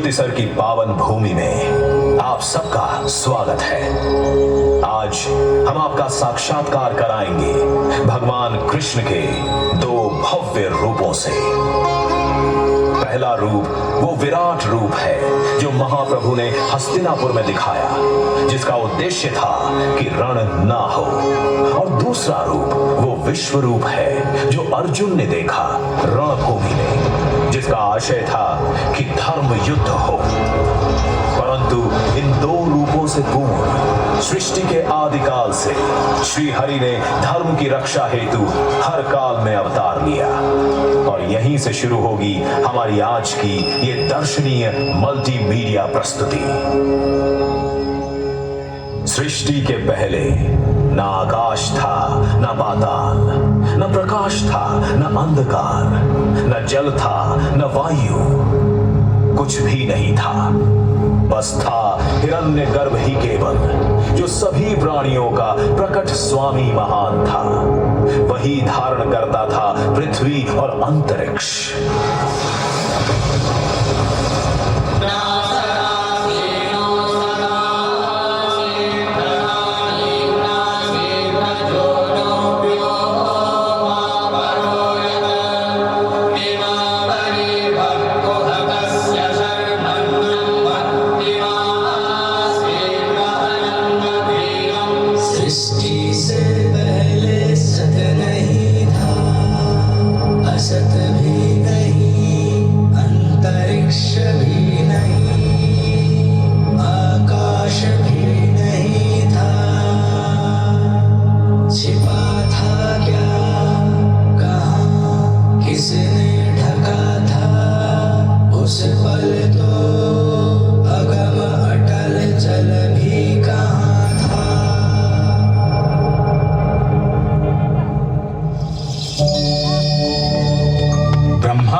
अमृतसर की पावन भूमि में आप सबका स्वागत है। आज हम आपका साक्षात्कार कराएंगे भगवान कृष्ण के दो भव्य रूपों से। पहला रूप वो विराट रूप है जो महाप्रभु ने हस्तिनापुर में दिखाया, जिसका उद्देश्य था कि रण ना हो। और दूसरा रूप वो विश्व रूप है जो अर्जुन ने देखा रणभूमि में, जिसका आशय था कि धर्म युद्ध हो। परंतु इन दो रूपों से पूर्ण सृष्टि के आदिकाल से श्री हरि ने धर्म की रक्षा हेतु हर काल में अवतार लिया। और यहीं से शुरू होगी हमारी आज की ये दर्शनीय मल्टीमीडिया प्रस्तुति। सृष्टि के पहले ना आकाश था, ना पाताल, न प्रकाश था, न अंधकार, न जल था, न वायु, कुछ भी नहीं था। बस था हिरण्यगर्भ ही केवल, जो सभी प्राणियों का प्रकट स्वामी महान था। वही धारण करता था पृथ्वी और अंतरिक्ष।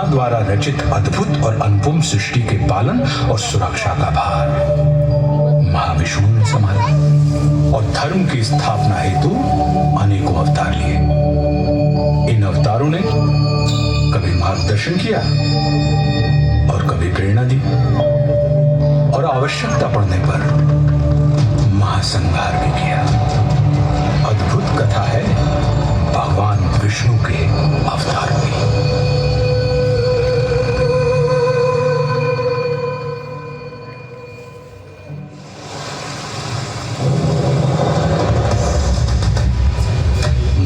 द्वारा रचित अद्भुत और अनुपम सृष्टि के पालन और सुरक्षा का भार महाविष्णु ने संभाला और धर्म की स्थापना हेतु अनेकों अवतार लिए। इन अवतारों ने कभी मार्गदर्शन किया और कभी प्रेरणा दी, और आवश्यकता पड़ने पर महासंहार भी किया। अद्भुत कथा है भगवान विष्णु के अवतारों की।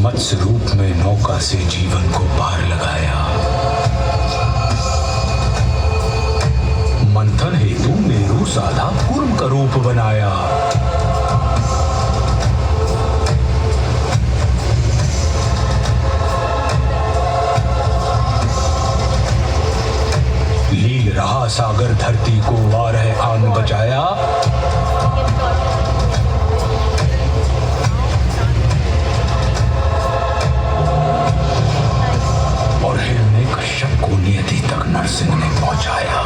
मत्स्य रूप में नौका से जीवन को पार लगाया। मंथन हेतु मेरु साधा कूर्म का रूप बनाया। लील रहा सागर धरती को वारह आन बचाया। और हिरण्यकश्यप को नियति तक नरसिंह ने पहुंचाया।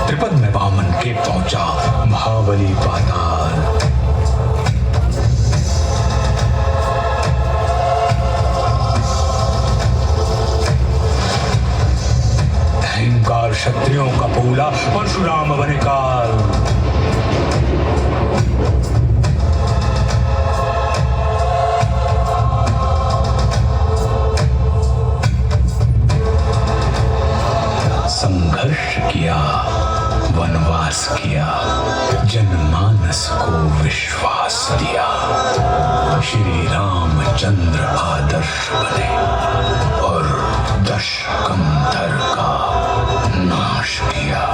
त्रिपद में वामन के पहुंचा महाबली पाताल। अहंकार क्षत्रियों का बोला परशुराम बने काल। संघर्ष किया, वनवास किया, जनमानस को विश्वास दिया। श्री रामचंद्र आदर्श बने और दशकंधर का नाश किया।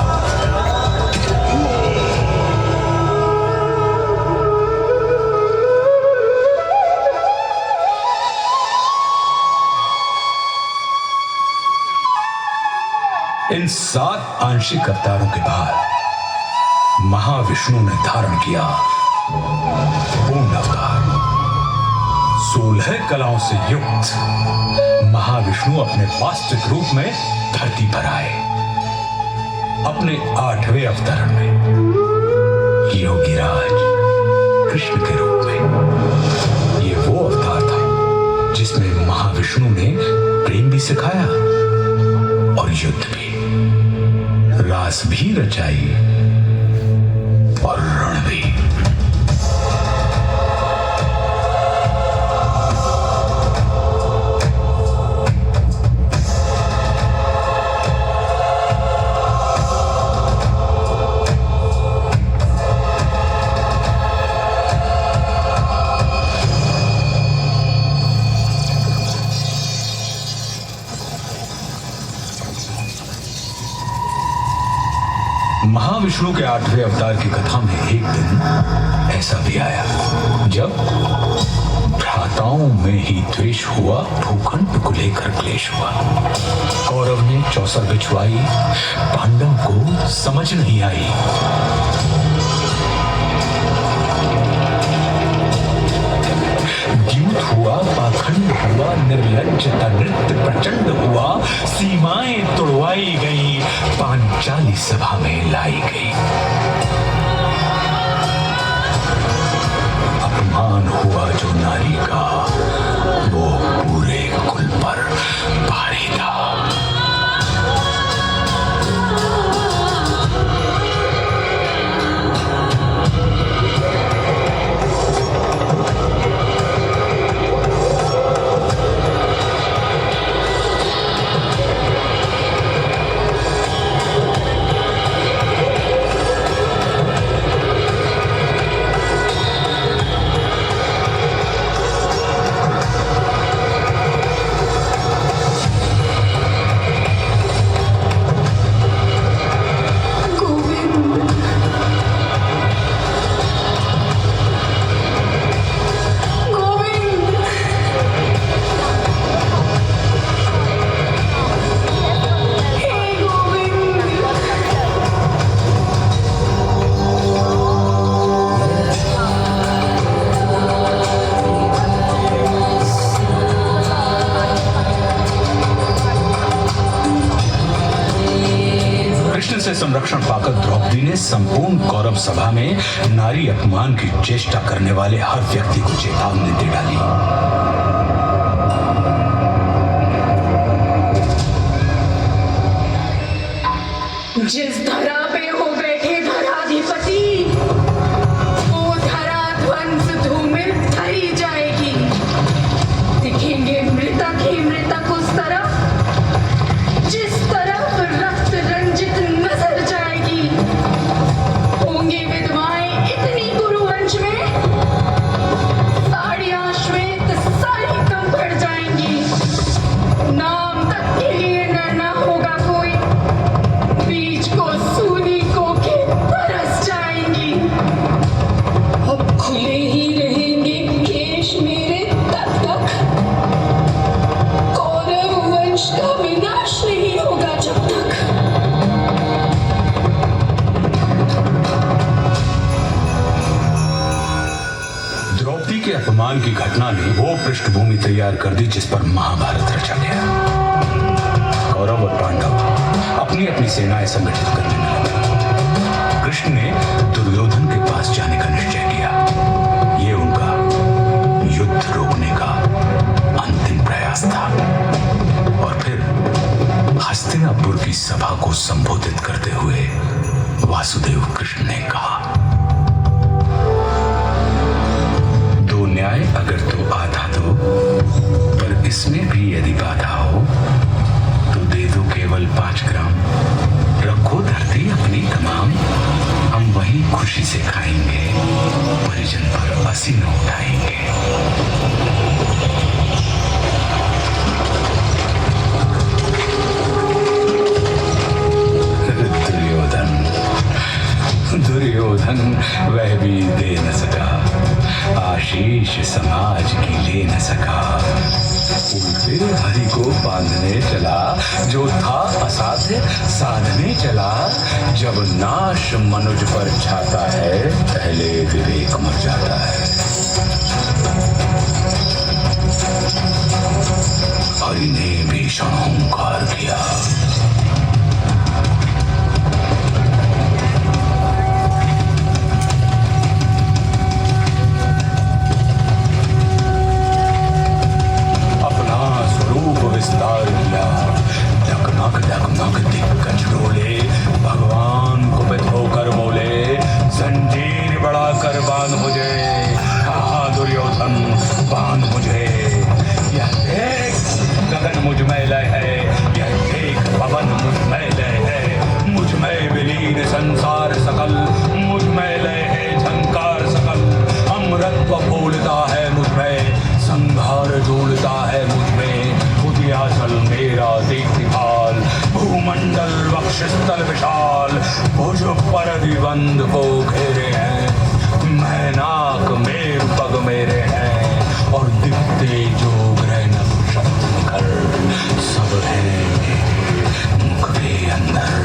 इन 7 आंशिक अवतारों के बाद महाविष्णु ने धारण किया पूर्ण अवतार। 16 कलाओं से युक्त महाविष्णु अपने वास्तविक रूप में धरती पर आए। अपने 8वें अवतरण में योगीराज कृष्ण के रूप में। ये वो अवतार था जिसमें महा विष्णु ने प्रेम भी सिखाया और युद्ध भी, रास भी रचाई और रण भी। महाविष्णु के 8वें अवतार की कथा में एक दिन ऐसा भी आया जब भ्राताओं में ही द्वेष हुआ, भूखंड को लेकर क्लेश हुआ। कौरव ने चौसर बिछवाई, पांडव को समझ नहीं आई। द्यूत हुआ, पाखंड हुआ, निर्लज्जता नृत्य प्रचंड हुआ, सीमाएं तोड़वाई गई, पांचाली सभा में लाई गई। अपमान हुआ जो नारी का, वो पूरे कुल पर भारी था। संरक्षण पाकर द्रौपदी ने संपूर्ण कौरव सभा में नारी अपमान की चेष्टा करने वाले हर व्यक्ति को चेतावनी दे डाली। जिस धरा पे हो बैठे धराधिपति, वो धरा ध्वंस धूमिल धरी जाएगी। दिखेंगे मृतक ही मृतक उस तरफ जिस तरफ रक्त रंजित नजर जाएगी। होंगे विधवाएं इतनी गुरुवंश में, साड़ियां श्वेत सारी कम पड़ जाएंगी। नाम तक के लिए डरना होगा कोई, बीच को सूनी को के तरस जाएंगी। अब खुले ही रहेंगे केश मेरे तब तक, कौरव वंश का विनाश नहीं होगा जब तक। द्रौपदी के अपमान की घटना ने वो पृष्ठभूमि तैयार कर दी जिस पर महाभारत रचा गया। कौरव और पांडव अपनी अपनी सेनाएं संगठित करने में लगे। कृष्ण ने दुर्योधन के पास जाने का निश्चय किया। ये उनका युद्ध रोकने का अंतिम प्रयास था। और फिर हस्तिनापुर की सभा को संबोधित करते हुए वासुदेव कृष्ण ने कहा, दो न्याय अगर तो आधा दो, पर इसमें भी यदि बाधा हो तो दे दो केवल 5 ग्राम। रखो धरती अपनी तमाम, हम वहीं खुशी से खाएंगे, परिजन पर असी न उठाएंगे। दुर्योधन वह भी दे न सका, आशीष समाज की ले न सका। उल्टे हरि को बांधने चला, जो था असाध्य साधने चला। जब नाश मनुज पर छाता है, पहले विवेक मर जाता है। हरि ने भीषण हुंकार किया, वक्षस्थल विशाल, भुज पर द्विबंध को घेरे हैं, मैनाक मेरु पग मेरे हैं, और दिखते जो ग्रह नक्षत्र निखर, सब है मुख के अंदर।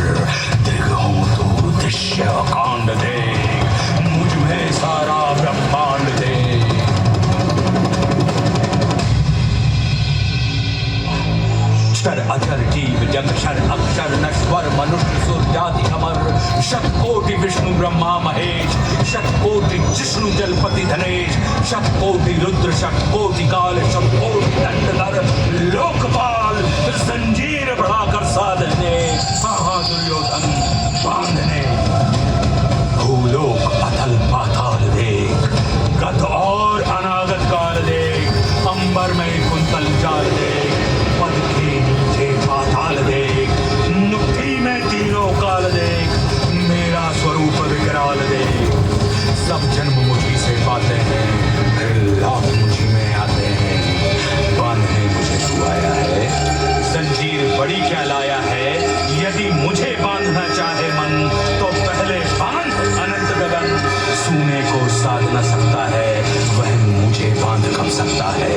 दृगों तो दृश्य कांड दे, मुझ में सारा ब्रह्मांड दे। क्षर अचर जीव जग क्षर अक्षर नश्वर, मनुष्य सुर जाति अमर, शतकोटि विष्णु ब्रह्मा महेश, शतकोटि जिष्णु जलपति धनेश, शतकोटि रुद्र शतकोटि काल, शतकोटि दंडधर लोकपाल, जंजीर बढ़ाकर साधने, दुर्योधन बांधने। भूलोक अतल पाताल देख, गत और अनागत काल देख, अंबर में कुंतल जाल देख, पद के नीचे पाताल देख, नुक्ति में तीनों काल देख, मेरा स्वरूप विकराल देख। सब जन्म मुझी से पाते हैं, फिर लाभ मुझी में आते हैं, बांधने मुझे तू आया है, जंजीर बड़ी क्या लाया है। यदि मुझे बांधना चाहे मन, तो पहले बांध अनंत गगन। सूने को साध न सकता है, वह मुझे बांध कब सकता है।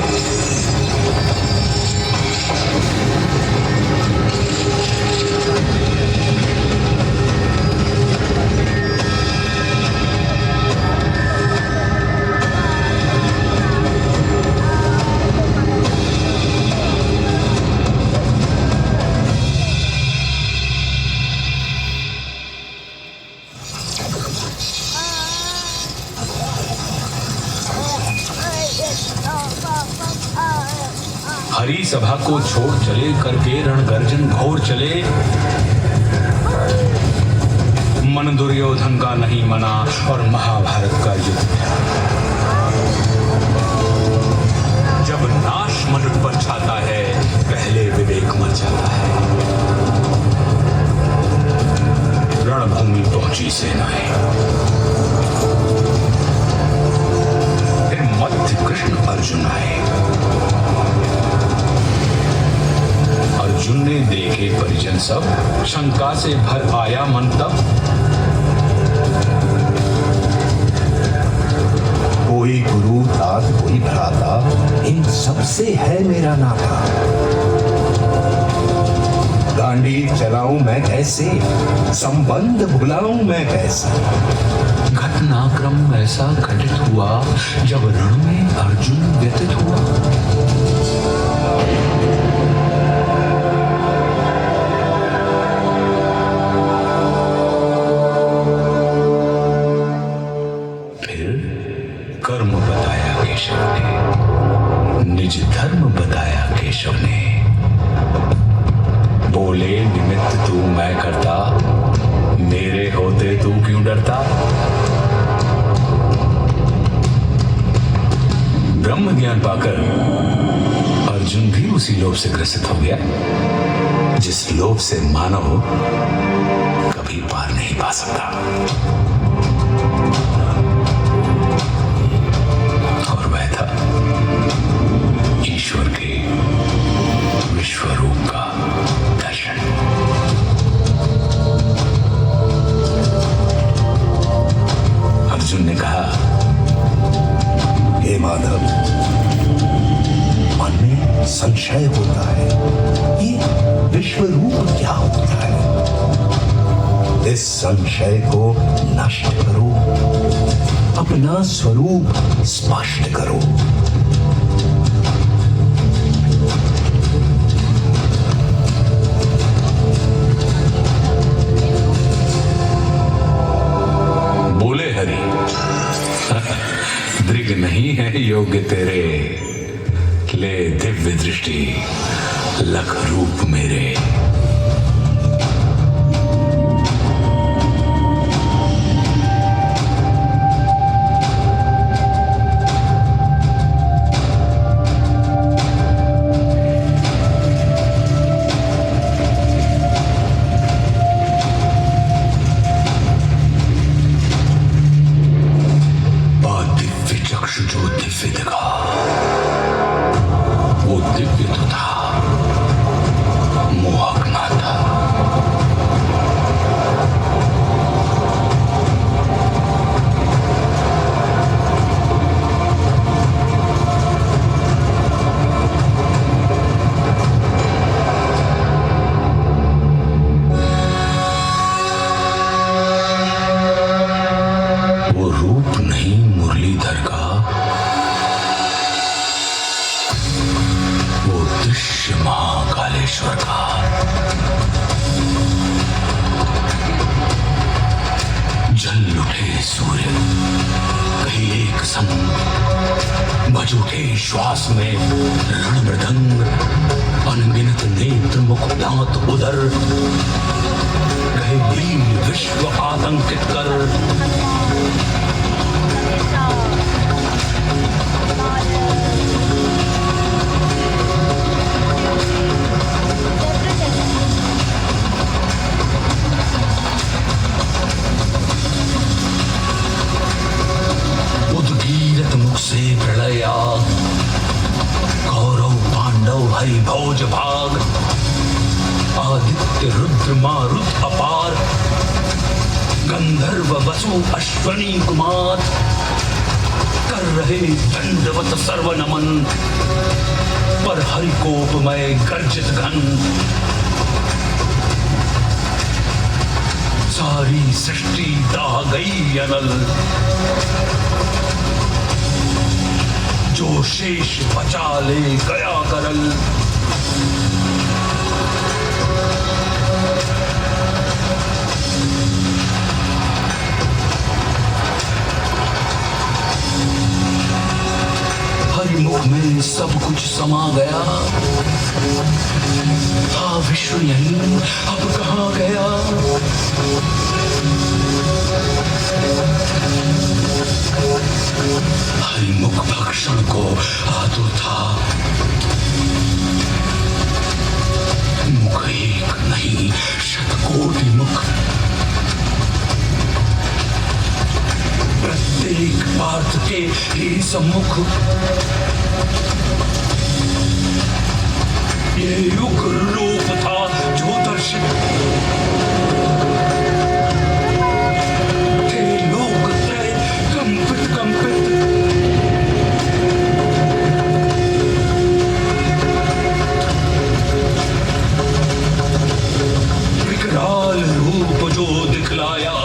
हरी सभा को छोड़ चले, करके रण गर्जन घोर चले। मन दुर्योधन का नहीं मना, और महाभारत का युद्ध। जब नाश मनुष्य पर छाता है, पहले विवेक मर जाता है। रणभूमि पहुंची सेनाएं, फिर मध्य कृष्ण अर्जुन आए। अर्जुन ने देखे परिजन सब, शंका से भर आया मन तब। कोई गुरु तात कोई भ्राता, इन सबसे है मेरा नाता। गांडीव चलाऊं मैं कैसे, संबंध भुलाऊं मैं कैसे। घटनाक्रम ऐसा घटित हुआ, जब रण में अर्जुन व्यतीत हुआ। कर्म बताया केशव ने, निज धर्म बताया केशव ने। बोले निमित्त तू मैं करता, मेरे होते तू क्यों डरता। ब्रह्म ज्ञान पाकर अर्जुन भी उसी लोभ से ग्रसित हो गया, जिस लोभ से मानव कभी पार नहीं पा सकता। ईश्वर के विश्व रूप का दर्शन। अर्जुन ने कहा, हे माधव, मन में संशय होता है, ये विश्व रूप क्या होता है। इस संशय को नष्ट करो, अपना स्वरूप स्पष्ट करो। बोले हरि, दृग नहीं है योग्य तेरे, ले दिव्य दृष्टि लख रूप मेरे। चंद्र सूर्य कहीं एक संग बज उठे श्वास में रण मृदंग, अनगिनत नेत्र मुख दांत उदर रहे लीन विश्व आतंकित कर। उद्गीरत मुख से प्रलया, कौरव पांडव हरि भोज भाग, आदित्य रुद्र मारुत अपार, गंधर्व वसु अश्वनी कुमार कर रहे दंडवत सर्व नमन, पर हरिकोपमय गर्जित घन। सारी सृष्टि दाह गई अनल, जो शेष बचा ले गया करल। हरिमुख में सब कुछ समा गया, हा विश्व यहीं अब कहाँ गया। हरिमुख भक्षण को आतुर था, मुख एक नहीं शतकोटि मुख, प्रत्येक पार्थ के ही सम्मुख। ये युग रूप था जो दर्शित, थे लोक त्रय कंपित कंपित। विकराल रूप जो दिखलाया,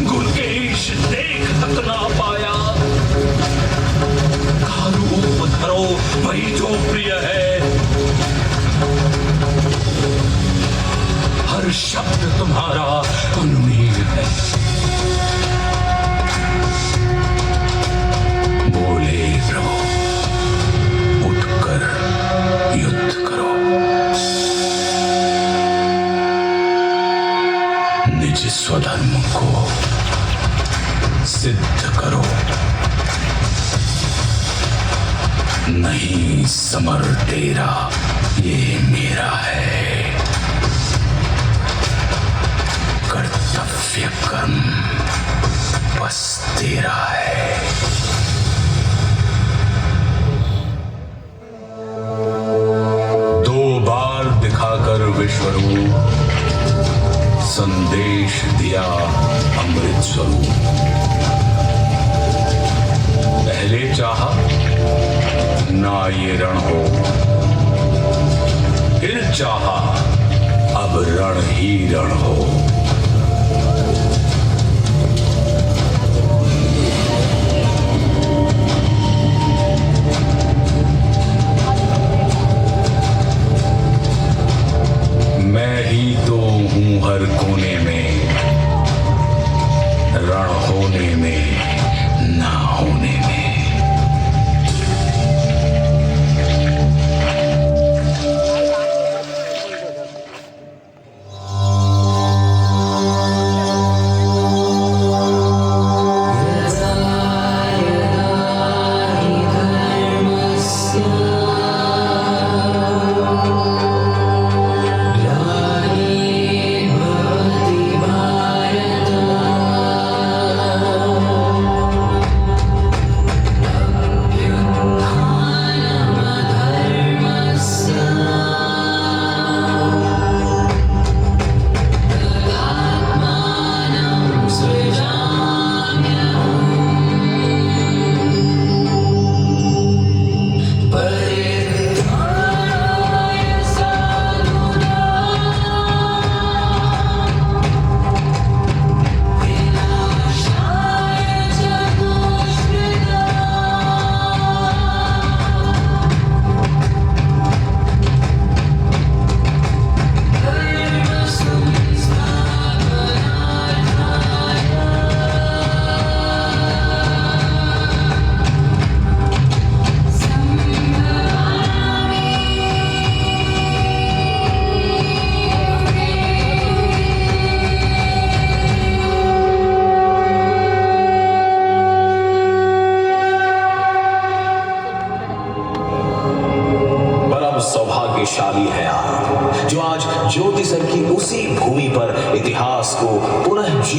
गुणकेश देख तक ना पाया। का रूप धरो वही जो प्रिय है, हर शब्द तुम्हारा अनुमेय है। बोले प्रभु उठकर युद्ध करो, निज स्वधर्म को सिद्ध करो। नहीं समर तेरा ये मेरा है, कर्तव्य कर्म बस तेरा है। दो बार दिखाकर विश्वरूप, संदेश दिया अमृत स्वरूप। पहले चाहा ना ये रण हो, फिर चाहा अब रण ही रण हो। मैं ही तो हूं हर कोने में, रण होने में ना होने में।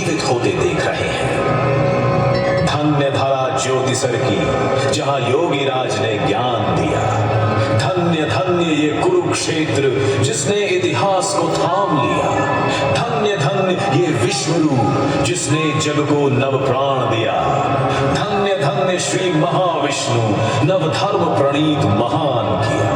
जीवित होते देख रहे हैं। धन्य धरा ज्योतिसर की जहां योगी राज ने ज्ञान दिया। धन्य धन्य ये कुरुक्षेत्र जिसने इतिहास को थाम लिया। धन्य धन्य ये विश्वरूप जिसने जग को नव प्राण दिया। धन्य धन्य श्री महाविष्णु नव धर्म प्रणीत महान किया।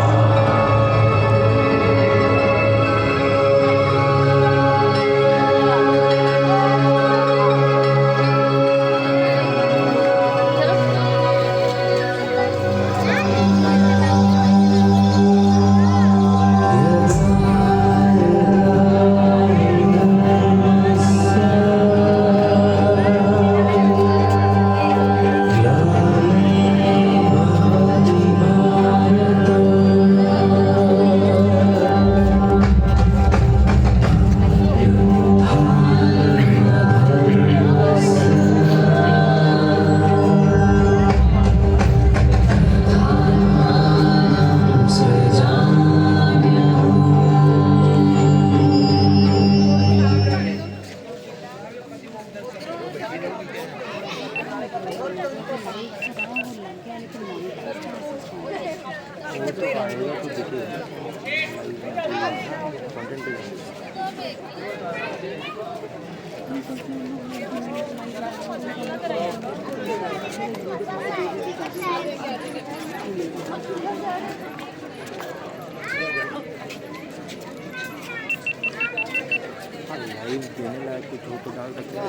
लाइव देने लायक कुछ हो तो डाल सकते हैं।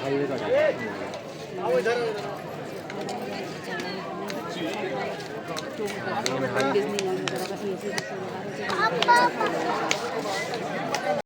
हाईवे का